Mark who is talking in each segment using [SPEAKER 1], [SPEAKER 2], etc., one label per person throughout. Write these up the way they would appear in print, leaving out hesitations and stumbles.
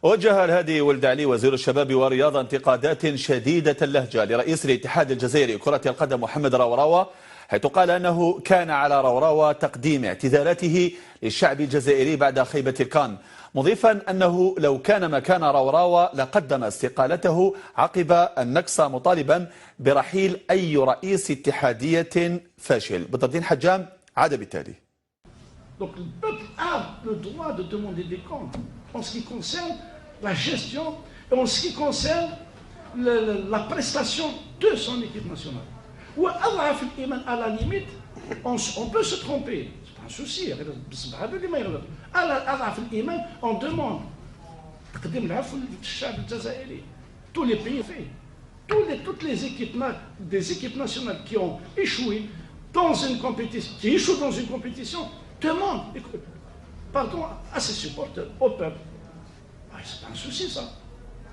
[SPEAKER 1] وجه الهادي ولد علي وزير الشباب والرياضة انتقادات شديدة اللهجة لرئيس الاتحاد الجزائري كرة القدم محمد راوراوا، حيث قال أنه كان على راوراوا تقديم اعتذاراته للشعب الجزائري بعد خيبة الكان، مضيفا أنه لو كان مكان راوراوا لقدم استقالته عقب النكسة، مطالبا برحيل أي رئيس اتحادية فاشل. بدر الدين حجام عاد بالتالي.
[SPEAKER 2] Donc le peuple a le droit de demander des comptes en ce qui concerne la gestion et en ce qui concerne la prestation de son équipe nationale. Ou à la limite, on peut se tromper, c'est pas un souci. On demande tous les pays faits, toutes les équipes nationales qui ont échoué dans une compétition, qui échouent dans une compétition, demande, écoute, pardon à ses supporters, au peuple. C'est pas un souci ça.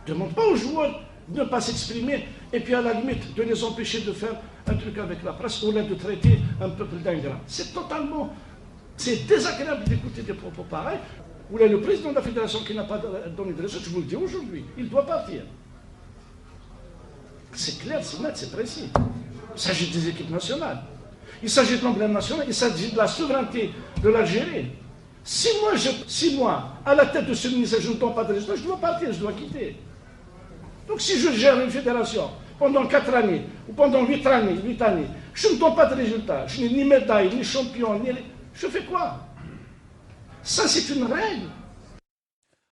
[SPEAKER 2] Demande pas aux joueurs de ne pas s'exprimer et puis à la limite de les empêcher de faire un truc avec la presse ou là de traiter un peuple d'ingrat. C'est désagréable d'écouter des propos pareils. Ou là le président de la fédération qui n'a pas donné de raison, je vous le dis aujourd'hui, il doit partir. C'est clair, c'est net, c'est précis. Il s'agit des équipes nationales. Il s'agit de l'emblème national, il s'agit de la souveraineté de l'Algérie. Si moi, à la tête de ce ministère, je ne donne pas de résultats, je dois partir, je dois quitter. Donc si je gère une fédération pendant 4 années, ou pendant 8 années, je ne donne pas de résultats, je n'ai ni médaille, ni champion, je fais quoi? Ça c'est une règle.